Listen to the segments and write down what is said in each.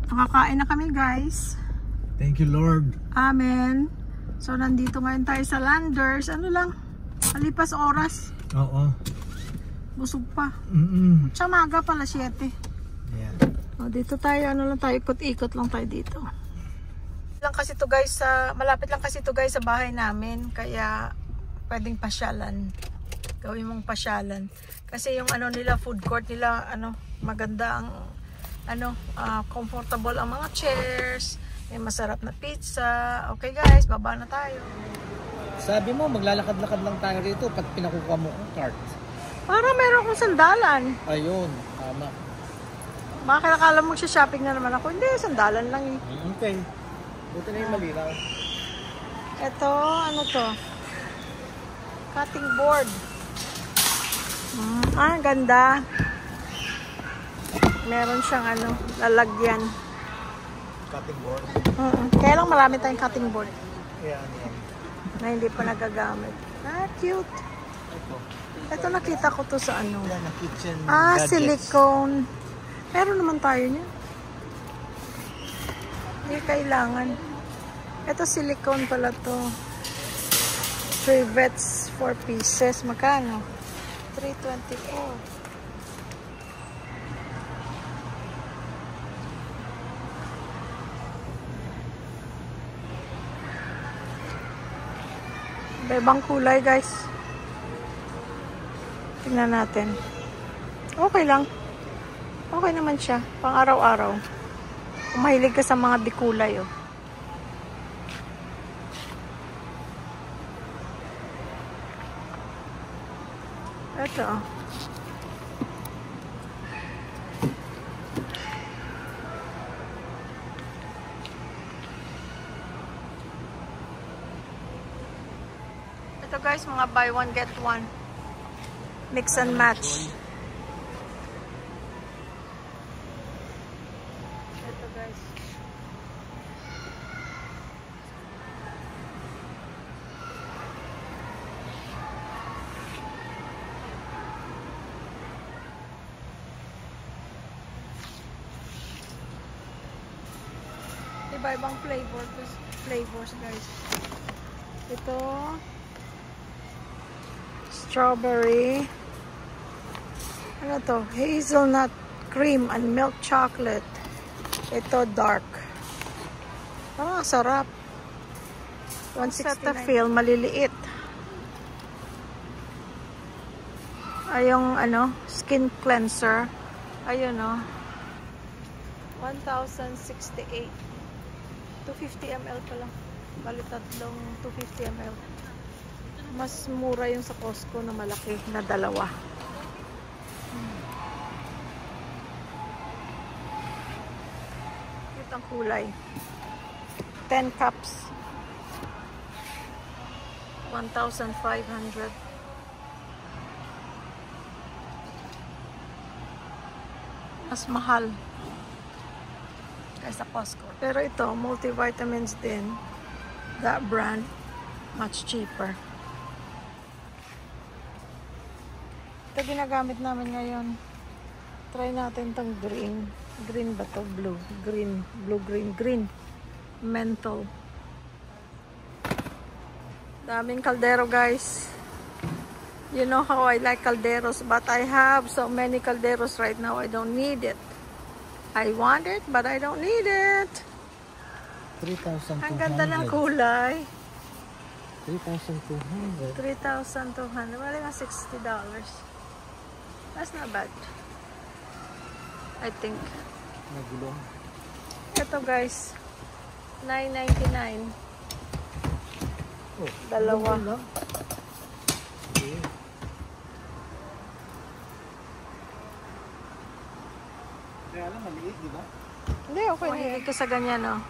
Nakakain na kami guys. Thank you Lord. Amen. So nandito ngayon tayo sa Landers. Ano lang, malipas oras. Oo. Busog pa. Sa maga pala 7. Yeah. O, dito tayo, ano lang tayo, ikot-ikot lang tayo dito. Lang kasi to guys, malapit lang kasi to guys sa bahay namin. Kaya pwedeng pasyalan. Gawin mong pasyalan. Kasi yung ano nila, food court nila, ano, maganda ang comfortable ang mga chairs. May masarap na pizza. Okay guys, baba na tayo. Sabi mo, maglalakad-lakad lang tayo rito pag pinakukuha mo ang cart. Para meron akong sandalan. Ayun, tama. Baka nakala mo shopping na naman ako. Hindi, sandalan lang eh. Okay. Buti na yung malinaw. Ito, ano to? Cutting board. Ganda. Meron siyang ano, lalagyan. Cutting board? Kaya lang marami tayong cutting board. Yeah, na hindi pa nagagamit. Cute. Ito nakita ko to sa ano. Yan, kitchen gadgets. Silicone. Meron naman tayo niya. Hindi kailangan. Ito silicone pala to. Trivets 4 pieces. Magkano? $3.24. Ibang kulay guys. Tingnan natin. Okay lang. Okay naman siya. Pang araw-araw. Kung mahilig ka sa mga dikulay oh. Ito oh. Ito guys, mga buy one get one. Mix and match. Ito guys. Iba-ibang flavors guys. Ito strawberry. Ano to? Hazelnut cream and milk chocolate. Ito dark. Sarap. 160 Cetaphil, maliliit. Ayong ano, skin cleanser. Ayun oh. 1,068. 250 ml pa lang. Bali tatlong 250 ml. Mas mura yung sa Costco na malaki na dalawa. Cute ang kulay. 10 cups. 1,500. Mas mahal kaysa Costco. Pero ito, multivitamins din. That brand, much cheaper. Ito ginagamit namin ngayon. Try natin tong green. Green ba to? Blue. Green. Blue, green. Green. Menthol. Daming kaldero guys. You know how I like calderos, but I have so many calderos right now. I don't need it. I want it, but I don't need it. 3,200. Ang ganda ng kulay. 3,200. 3,200. Wala nga $60. That's not bad. I think. Nagulong. Ito guys. $9.99. Oh, dalawa. Okay. Kaya lang maliit, di ba? Hindi, okay. Mahilig ka sa ganyan, no?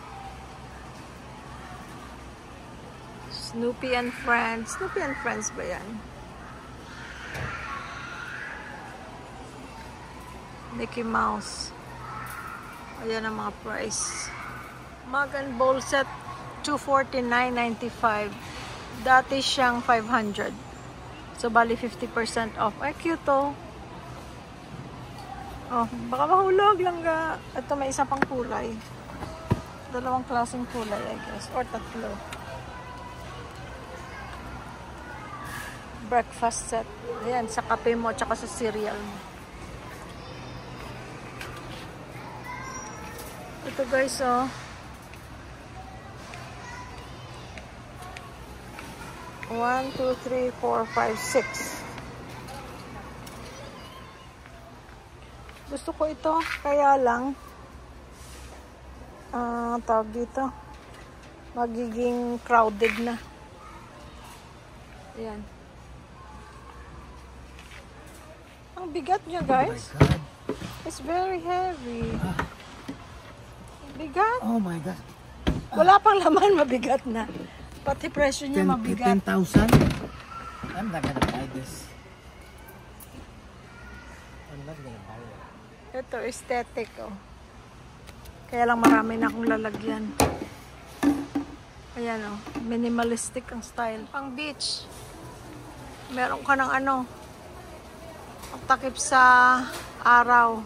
Snoopy and Friends. Snoopy and Friends ba yan? Mickey Mouse. Ayan ang mga price. Mug and bowl set, $249.95. Dati siyang $500. So, bali 50% off. Ay, cute oh. Oh, baka mahulog lang ga. Ito may isa pang kulay. Dalawang klaseng kulay, I guess. Or tatlo. Breakfast set. Ayan, sa kape mo, tsaka sa cereal mo. Ito guys, oh. 1, 2, 3, 4, 5, 6. Gusto ko ito, kaya lang tawag dito, magiging crowded na. Ayan. Ang bigat niya, guys. Oh my God. It's very heavy. Bigat. Oh my God. Wala pang laman, mabigat na. Pati presyo niya mabigat. 10,000? I'm not gonna buy this. I'm not gonna buy it. Ito, aesthetic, oh. Kaya lang marami na akong lalagyan. Ayan, oh. Minimalistic ang style. Pang beach. Meron ka ng ano, takip sa araw.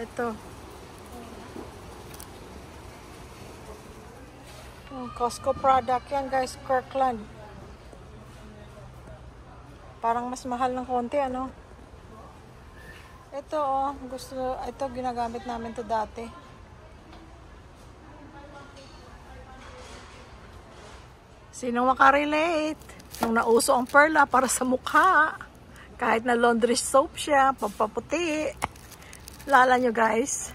Ito. Costco product yan, guys. Kirkland. Parang mas mahal ng konti, ano? Ito, oh. Ito, ginagamit namin to dati. Sino makarelate? Nung nauso ang perla para sa mukha. Kahit na laundry soap siya, pampaputi. Lala nyo, guys.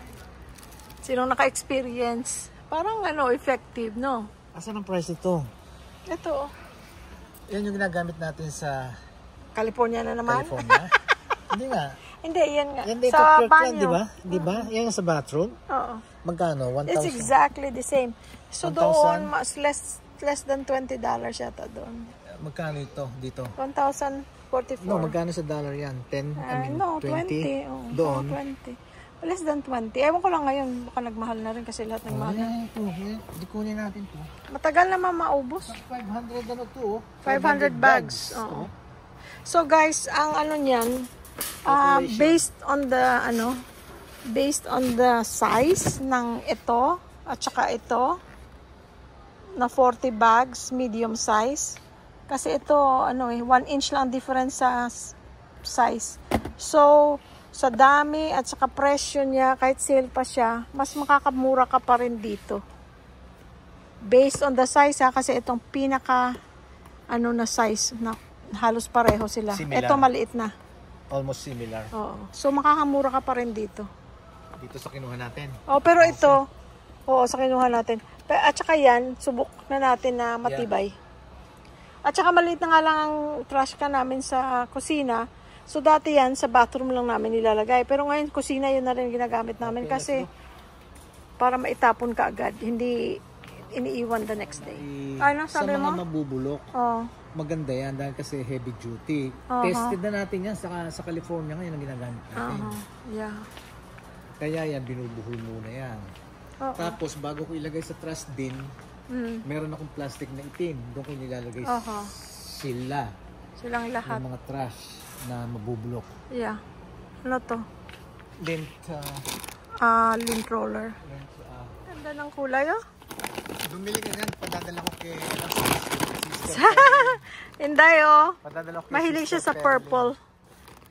Sinong naka-experience? Parang ano, effective, no? Asan ang price ito? Ito. Yan yung ginagamit natin sa California na naman? California. Hindi nga. Hindi, yan nga. Yan dito, Sa Kirkland, banyo. di ba? Di ba? Yan yung sa bathroom. Oo. Magkano? 1,000? It's exactly the same. So 1,000? doon, mas less than $20 yata doon. Magkano ito dito? 1,044. No, magkano sa dollar yan? 10? No, 20? 20. Oh, Doon? 20. Less than 20. Ewan ko lang ngayon, baka nagmahal na rin kasi lahat nagmahal na. Ito, di kunin natin ito. Matagal naman maubos. 500 ano to? 500 bags. Oo. So guys, ang ano niyan, based on the size ng ito at saka ito na 40 bags, medium size. Kasi ito, 1 inch lang difference sa size. So, sa dami at saka presyo niya, kahit sale pa siya, mas makakamura ka pa rin dito. Based on the size, kasi itong pinaka, na size, na halos pareho sila. Similar. Ito maliit na. Almost similar. Oo. So, makakamura ka pa rin dito. Dito sa kinuha natin. Oh, pero ito, sa kinuha natin. At saka yan, subok na natin na matibay. At saka maliit na nga lang ang trash can namin sa kusina. So, dati yan, sa bathroom lang namin nilalagay. Pero ngayon, kusina yun na rin ginagamit namin kasi para maitapon ka agad. Hindi iniiwan the next day. Ano, sabi mo? Sa mga mabubulok, maganda yan dahil kasi heavy duty. Tested na natin yan sa California ngayon ang ginagamit natin. Yeah. Kaya yan, binubuhol muna yan. Tapos, bago ko ilagay sa trash bin, meron akong plastic na itim. Doon ko nilalagay silang lahat. Yung mga trash na mabubulok. Yeah. Ano to? Lint. Lint roller. Ganda ng kulay, oh. Bumili ka yan, padadala ko kay Hinday, oh. Padadala ko kay Mahilig siya sa purple.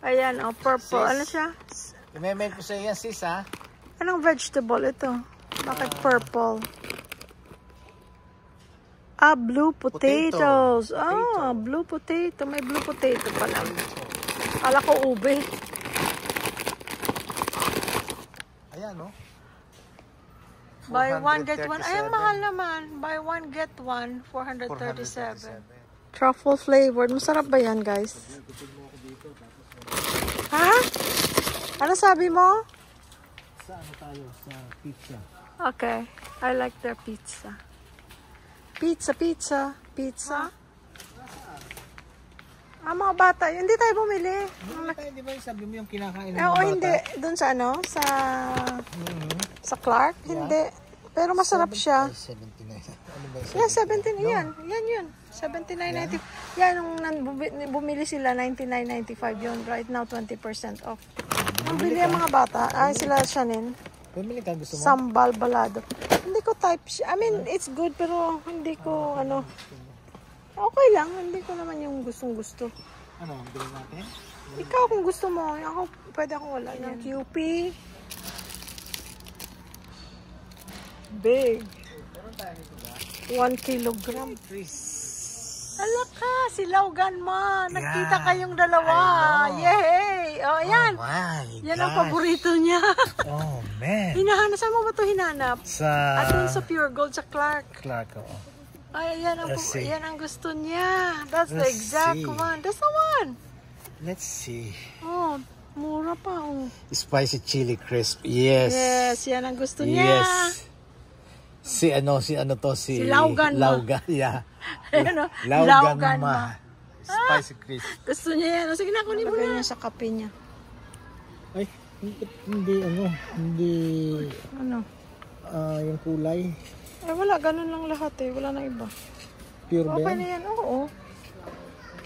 Ayan, oh, purple. Sis. Ano siya? I-mail ko sa iyo yan, sis, ha? Anong vegetable ito? Bakit purple? Blue potatoes. Blue potato. May blue potato pala. Kala ko ube. Ayan, no? Buy one, get one. Ay, mahal naman. Buy one, get one. 437. Truffle flavored. Masarap ba yan, guys? Ha? Ano sabi mo? Sa ano tayo? Sa pizza. Okay. I like their pizza. Pizza. Mga bata. Hindi tayo bumili. Hindi ba yung sabi mo yung kinakain ng Oo, mga bata? hindi. Doon sa sa Clark? Yeah. Hindi. Pero masarap siya. 79. Ano ba yung 79? Yeah, 79. Yan. 79.95. Yan, nung bumili sila, 99.95 yun. Right now, 20% off. Bumili ang mga bata. Ay, sila Shanin. Bumili ka, gusto mo? Sambal balado. Hindi ko type siya. I mean, it's good pero hindi ko ano. Okay lang. Hindi ko naman yung gustong gusto. Ano, bilhin natin? Ikaw kung gusto mo. Ako, pwede akong wala yan. QP. Big. 1 kilogram. Hala ka, silaw-gan ma. Nakita kayong dalawa. Yay! Oh, yan. Oh my Yan ang paborito niya. Oh man. Hinahanap. Saan mo ba ito hinanap? Sa... Doon sa Pure Gold sa Clark. Clark, oo. Ay, yan ang gusto niya. That's the Let's exact see. one. That's the one. Let's see. Oh, mura pa. Oh. Spicy chili crisp. Yes. Yes, yan ang gusto niya. Yes. Si Laugan ma. Laugan, yeah. Ano? Laugan ma. Spicy crisp. Gusto niya yan. O, sige na, kunin mo na. Sa kape niya. Ay, hindi Ano? yung kulay. Ay, wala. Ganun lang lahat eh. Wala nang iba. Pure ba Okay yan? na yan. Oo.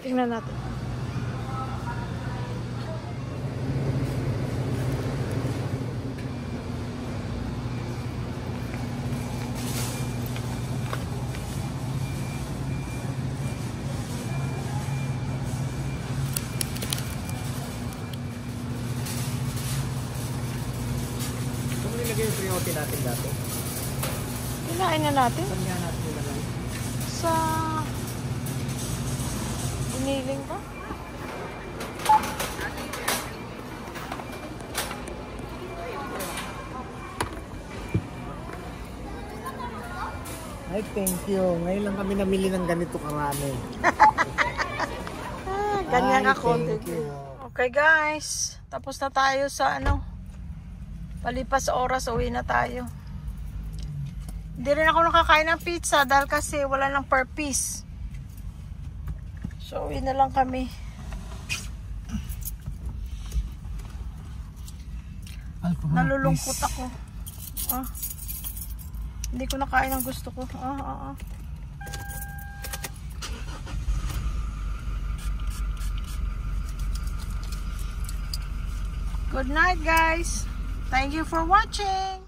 Tingnan natin. Kung nilagay yung priority natin dati, Kinain na natin. saan nga natin nilagay? Sa... Iniling ba? Ay, thank you. Ngayon lang kami namili ng ganito karami. Ganyan Ay, ako. thank you. Okay guys. Tapos na tayo sa ano. Palipas oras, uwi na tayo. Hindi rin ako nakakain ng pizza dahil kasi wala lang per piece. So, uwi na lang kami. Nalulungkot ako. Ah. Hindi ko nakain ang gusto ko. Good night, guys. Thank you for watching.